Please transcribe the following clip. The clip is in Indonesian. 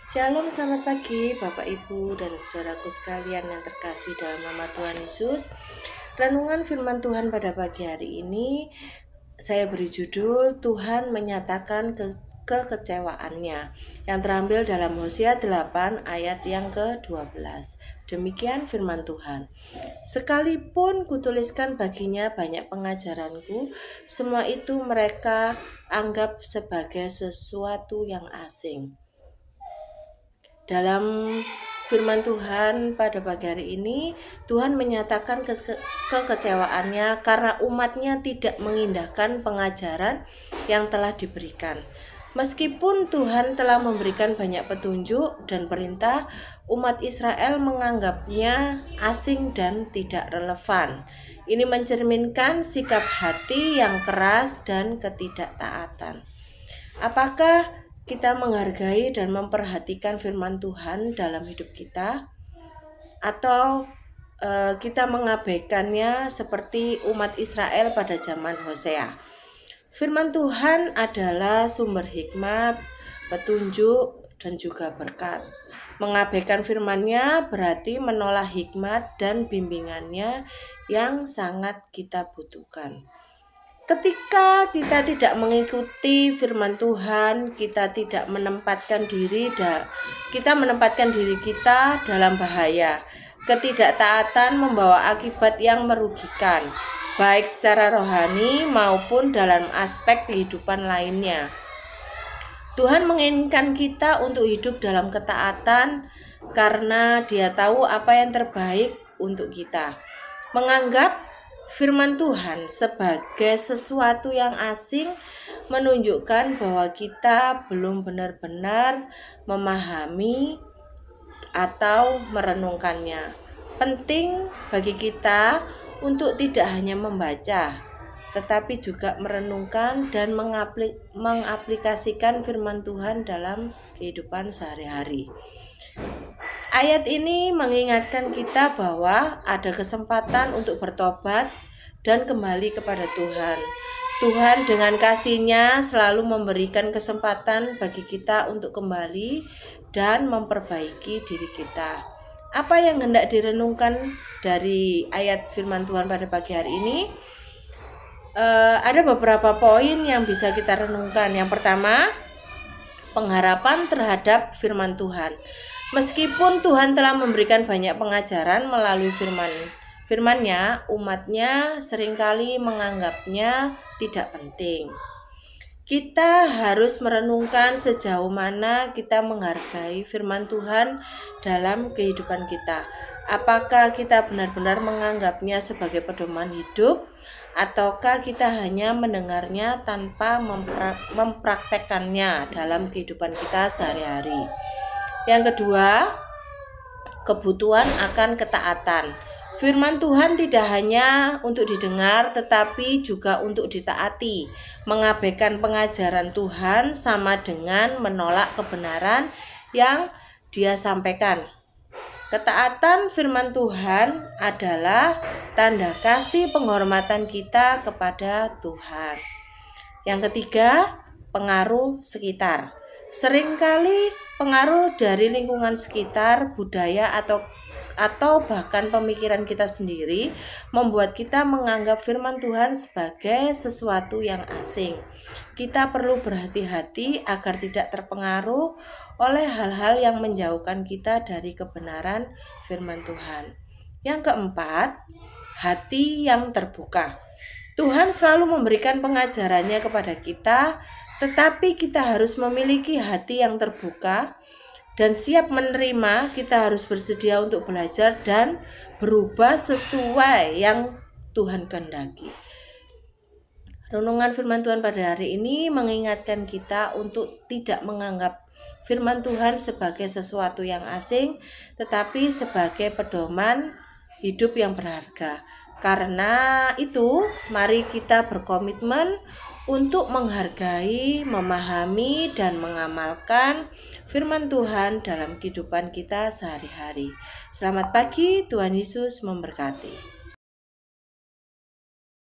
Shalom, selamat pagi Bapak Ibu dan saudaraku sekalian yang terkasih dalam nama Tuhan Yesus. Renungan firman Tuhan pada pagi hari ini saya beri judul Tuhan menyatakan kekecewaannya, yang terambil dalam Hosea 8 ayat yang ke-12. Demikian firman Tuhan. Sekalipun kutuliskan baginya banyak pengajaranku, semua itu mereka anggap sebagai sesuatu yang asing. Dalam firman Tuhan pada pagi hari ini, Tuhan menyatakan kekecewaannya karena umatnya tidak mengindahkan pengajaran yang telah diberikan. Meskipun Tuhan telah memberikan banyak petunjuk dan perintah, umat Israel menganggapnya asing dan tidak relevan. Ini mencerminkan sikap hati yang keras dan ketidaktaatan. Apakah kita menghargai dan memperhatikan firman Tuhan dalam hidup kita, atau kita mengabaikannya seperti umat Israel pada zaman Hosea? Firman Tuhan adalah sumber hikmat, petunjuk, dan juga berkat. Mengabaikan firman-Nya berarti menolak hikmat dan bimbingannya yang sangat kita butuhkan. Ketika kita tidak mengikuti firman Tuhan, kita menempatkan diri kita dalam bahaya. Ketidaktaatan membawa akibat yang merugikan, baik secara rohani maupun dalam aspek kehidupan lainnya. Tuhan menginginkan kita untuk hidup dalam ketaatan karena Dia tahu apa yang terbaik untuk kita. Menganggap firman Tuhan sebagai sesuatu yang asing menunjukkan bahwa kita belum benar-benar memahami atau merenungkannya. Penting bagi kita untuk tidak hanya membaca, tetapi juga merenungkan dan mengaplikasikan firman Tuhan dalam kehidupan sehari-hari. Ayat ini mengingatkan kita bahwa ada kesempatan untuk bertobat dan kembali kepada Tuhan. Tuhan dengan kasih-Nya selalu memberikan kesempatan bagi kita untuk kembali dan memperbaiki diri kita. Apa yang hendak direnungkan dari ayat firman Tuhan pada pagi hari ini? Ada beberapa poin yang bisa kita renungkan. Yang pertama, pengharapan terhadap firman Tuhan. Meskipun Tuhan telah memberikan banyak pengajaran melalui firman-Nya, umatnya seringkali menganggapnya tidak penting. Kita harus merenungkan sejauh mana kita menghargai firman Tuhan dalam kehidupan kita. Apakah kita benar-benar menganggapnya sebagai pedoman hidup, ataukah kita hanya mendengarnya tanpa mempraktekkannya dalam kehidupan kita sehari-hari? Yang kedua, kebutuhan akan ketaatan. Firman Tuhan tidak hanya untuk didengar, tetapi juga untuk ditaati. Mengabaikan pengajaran Tuhan sama dengan menolak kebenaran yang Dia sampaikan. Ketaatan firman Tuhan adalah tanda kasih penghormatan kita kepada Tuhan. Yang ketiga, pengaruh sekitar. Seringkali pengaruh dari lingkungan sekitar, budaya atau bahkan pemikiran kita sendiri membuat kita menganggap firman Tuhan sebagai sesuatu yang asing. Kita perlu berhati-hati agar tidak terpengaruh oleh hal-hal yang menjauhkan kita dari kebenaran firman Tuhan. Yang keempat, hati yang terbuka. Tuhan selalu memberikan pengajarannya kepada kita, tetapi kita harus memiliki hati yang terbuka dan siap menerima. Kita harus bersedia untuk belajar dan berubah sesuai yang Tuhan kehendaki. Renungan firman Tuhan pada hari ini mengingatkan kita untuk tidak menganggap firman Tuhan sebagai sesuatu yang asing, tetapi sebagai pedoman hidup yang berharga. Karena itu, mari kita berkomitmen untuk menghargai, memahami, dan mengamalkan firman Tuhan dalam kehidupan kita sehari-hari. Selamat pagi, Tuhan Yesus memberkati.